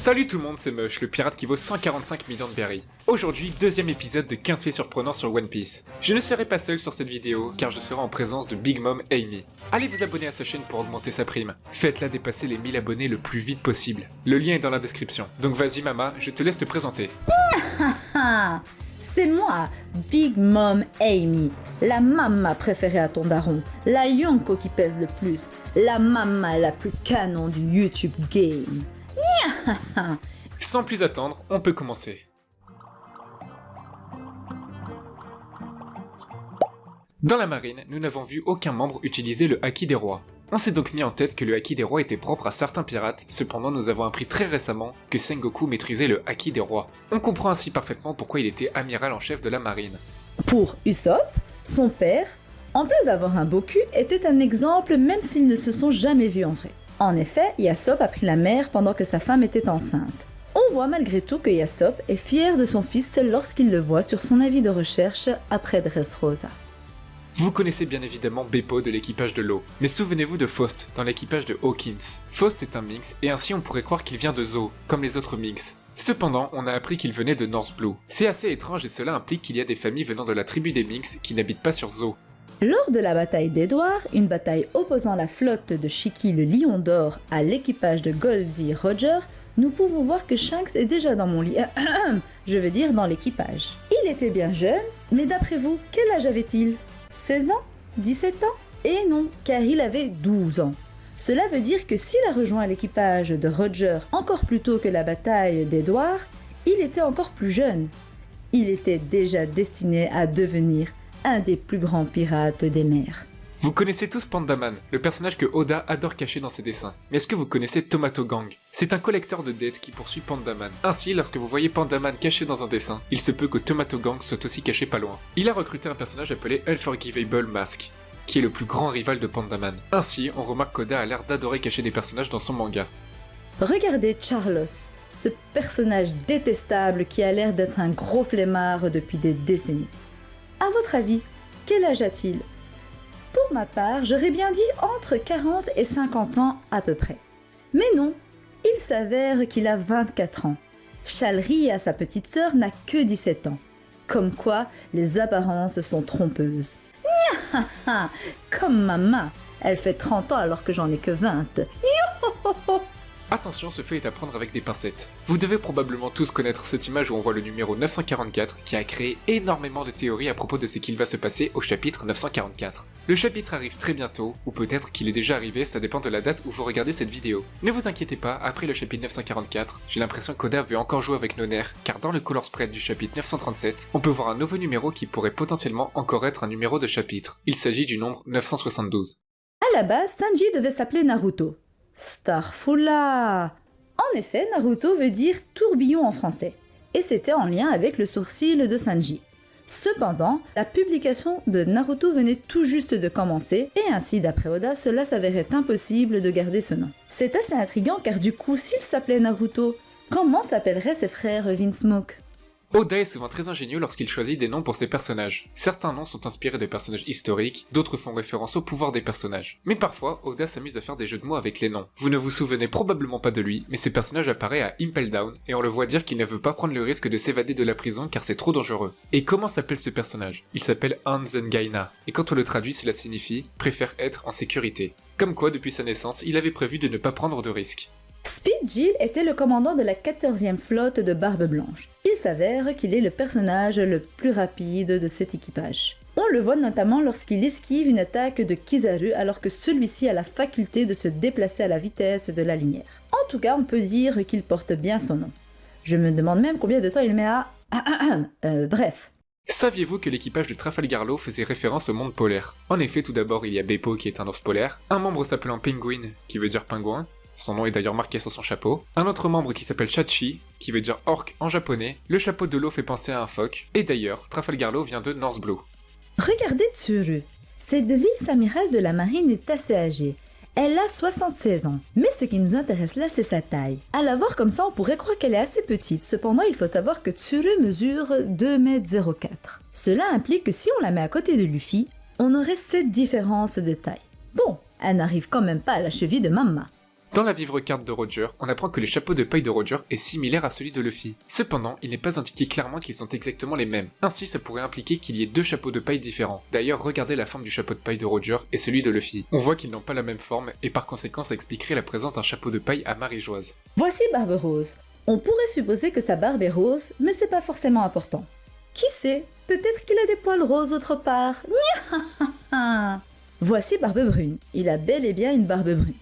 Salut tout le monde, c'est Mush, le pirate qui vaut 145 millions de berries. Aujourd'hui, deuxième épisode de 15 faits surprenants sur One Piece. Je ne serai pas seul sur cette vidéo, car je serai en présence de Big Mom Amy. Allez vous abonner à sa chaîne pour augmenter sa prime. Faites-la dépasser les 1000 abonnés le plus vite possible. Le lien est dans la description. Donc vas-y Mama, je te laisse te présenter. C'est moi, Big Mom Amy, la mama préférée à ton daron, la Yonko qui pèse le plus, la mama la plus canon du YouTube game. Sans plus attendre, on peut commencer. Dans la marine, nous n'avons vu aucun membre utiliser le haki des rois. On s'est donc mis en tête que le haki des rois était propre à certains pirates, cependant nous avons appris très récemment que Sengoku maîtrisait le haki des rois. On comprend ainsi parfaitement pourquoi il était amiral en chef de la marine. Pour Usopp, son père, en plus d'avoir un beau cul, était un exemple même s'ils ne se sont jamais vus en vrai. En effet, Yasopp a pris la mer pendant que sa femme était enceinte. On voit malgré tout que Yasopp est fier de son fils lorsqu'il le voit sur son avis de recherche après Dressrosa. Vous connaissez bien évidemment Beppo de l'équipage de l'eau, mais souvenez-vous de Faust dans l'équipage de Hawkins. Faust est un Minx et ainsi on pourrait croire qu'il vient de Zo, comme les autres Minx. Cependant, on a appris qu'il venait de North Blue. C'est assez étrange et cela implique qu'il y a des familles venant de la tribu des Minx qui n'habitent pas sur Zo. Lors de la bataille d'Edward, une bataille opposant la flotte de Shiki le Lion d'Or à l'équipage de Goldie Roger, nous pouvons voir que Shanks est déjà dans mon lit. Je veux dire dans l'équipage. Il était bien jeune, mais d'après vous, quel âge avait-il ? 16 ans ? 17 ans ? Et non, car il avait 12 ans. Cela veut dire que s'il a rejoint l'équipage de Roger encore plus tôt que la bataille d'Edward, il était encore plus jeune. Il était déjà destiné à devenir un des plus grands pirates des mers. Vous connaissez tous Pandaman, le personnage que Oda adore cacher dans ses dessins. Mais est-ce que vous connaissez Tomato Gang ? C'est un collecteur de dettes qui poursuit Pandaman. Ainsi, lorsque vous voyez Pandaman caché dans un dessin, il se peut que Tomato Gang soit aussi caché pas loin. Il a recruté un personnage appelé Unforgivable Mask, qui est le plus grand rival de Pandaman. Ainsi, on remarque qu'Oda a l'air d'adorer cacher des personnages dans son manga. Regardez Charlos, ce personnage détestable qui a l'air d'être un gros flemmard depuis des décennies. À votre avis, quel âge a-t-il ? Pour ma part, j'aurais bien dit entre 40 et 50 ans à peu près. Mais non, il s'avère qu'il a 24 ans. Chalri, à sa petite sœur, n'a que 17 ans. Comme quoi, les apparences sont trompeuses. Comme maman, elle fait 30 ans alors que j'en ai que 20. Attention, ce fait est à prendre avec des pincettes. Vous devez probablement tous connaître cette image où on voit le numéro 944 qui a créé énormément de théories à propos de ce qu'il va se passer au chapitre 944. Le chapitre arrive très bientôt, ou peut-être qu'il est déjà arrivé, ça dépend de la date où vous regardez cette vidéo. Ne vous inquiétez pas, après le chapitre 944, j'ai l'impression qu'Oda veut encore jouer avec nos nerfs, car dans le color spread du chapitre 937, on peut voir un nouveau numéro qui pourrait potentiellement encore être un numéro de chapitre. Il s'agit du nombre 972. À la base, Sanji devait s'appeler Naruto. Starfula. En effet, Naruto veut dire tourbillon en français, et c'était en lien avec le sourcil de Sanji. Cependant, la publication de Naruto venait tout juste de commencer, et ainsi d'après Oda, cela s'avérait impossible de garder ce nom. C'est assez intriguant car du coup, s'il s'appelait Naruto, comment s'appelleraient ses frères Vinsmoke ? Oda est souvent très ingénieux lorsqu'il choisit des noms pour ses personnages. Certains noms sont inspirés de personnages historiques, d'autres font référence au pouvoir des personnages. Mais parfois, Oda s'amuse à faire des jeux de mots avec les noms. Vous ne vous souvenez probablement pas de lui, mais ce personnage apparaît à Impel Down, et on le voit dire qu'il ne veut pas prendre le risque de s'évader de la prison car c'est trop dangereux. Et comment s'appelle ce personnage ? Il s'appelle Anzengaina, et quand on le traduit cela signifie « préfère être en sécurité ». Comme quoi, depuis sa naissance, il avait prévu de ne pas prendre de risques. Speed Jill était le commandant de la 14e flotte de Barbe Blanche. Il s'avère qu'il est le personnage le plus rapide de cet équipage. On le voit notamment lorsqu'il esquive une attaque de Kizaru alors que celui-ci a la faculté de se déplacer à la vitesse de la lumière. En tout cas, on peut dire qu'il porte bien son nom. Je me demande même combien de temps il met à... bref. Saviez-vous que l'équipage de Trafalgar Law faisait référence au monde polaire ? En effet, tout d'abord, il y a Beppo qui est un ours polaire, un membre s'appelant Penguin qui veut dire pingouin, son nom est d'ailleurs marqué sur son chapeau, un autre membre qui s'appelle Chachi, qui veut dire orc en japonais, le chapeau de l'eau fait penser à un phoque, et d'ailleurs, Trafalgar Law vient de North Blue. Regardez Tsuru. Cette vice-amirale de la marine est assez âgée. Elle a 76 ans. Mais ce qui nous intéresse là, c'est sa taille. À la voir comme ça, on pourrait croire qu'elle est assez petite. Cependant, il faut savoir que Tsuru mesure 2,04 m. Cela implique que si on la met à côté de Luffy, on aurait cette différence de taille. Bon, elle n'arrive quand même pas à la cheville de Mama. Dans la vivre carte de Roger, on apprend que le chapeau de paille de Roger est similaire à celui de Luffy. Cependant, il n'est pas indiqué clairement qu'ils sont exactement les mêmes. Ainsi, ça pourrait impliquer qu'il y ait deux chapeaux de paille différents. D'ailleurs, regardez la forme du chapeau de paille de Roger et celui de Luffy. On voit qu'ils n'ont pas la même forme et par conséquent, ça expliquerait la présence d'un chapeau de paille à Marie-Joise. Voici Barbe Rose. On pourrait supposer que sa barbe est rose, mais c'est pas forcément important. Qui sait, peut-être qu'il a des poils roses autre part. Voici Barbe Brune. Il a bel et bien une barbe brune.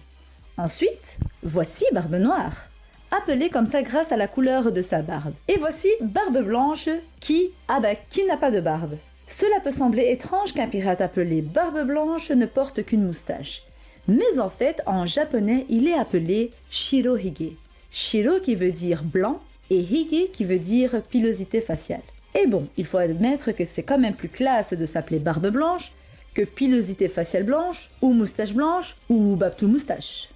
Ensuite, voici Barbe Noire, appelée comme ça grâce à la couleur de sa barbe. Et voici Barbe Blanche qui n'a pas de barbe. Cela peut sembler étrange qu'un pirate appelé Barbe Blanche ne porte qu'une moustache. Mais en fait, en japonais, il est appelé Shirohige. Shiro qui veut dire blanc et hige qui veut dire pilosité faciale. Et bon, il faut admettre que c'est quand même plus classe de s'appeler Barbe Blanche que pilosité faciale blanche, ou moustache blanche, ou Babtou moustache.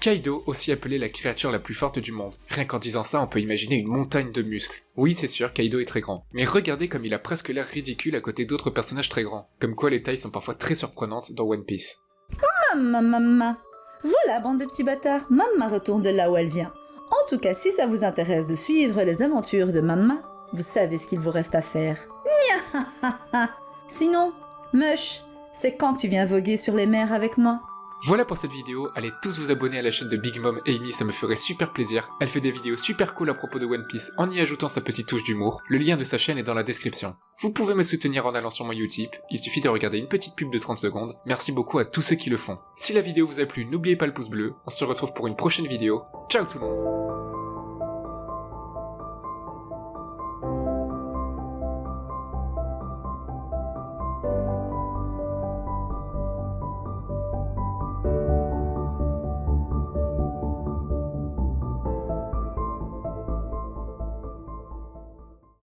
Kaido, aussi appelé la créature la plus forte du monde. Rien qu'en disant ça, on peut imaginer une montagne de muscles. Oui, c'est sûr, Kaido est très grand. Mais regardez comme il a presque l'air ridicule à côté d'autres personnages très grands. Comme quoi les tailles sont parfois très surprenantes dans One Piece. Maman. Voilà, bande de petits bâtards, Maman retourne de là où elle vient. En tout cas, si ça vous intéresse de suivre les aventures de Maman, vous savez ce qu'il vous reste à faire. Sinon, Mush, c'est quand tu viens voguer sur les mers avec moi? Voilà pour cette vidéo, allez tous vous abonner à la chaîne de Big Mom Amy, ça me ferait super plaisir. Elle fait des vidéos super cool à propos de One Piece en y ajoutant sa petite touche d'humour. Le lien de sa chaîne est dans la description. Vous pouvez me soutenir en allant sur mon Utip, il suffit de regarder une petite pub de 30 secondes. Merci beaucoup à tous ceux qui le font. Si la vidéo vous a plu, n'oubliez pas le pouce bleu, on se retrouve pour une prochaine vidéo. Ciao tout le monde!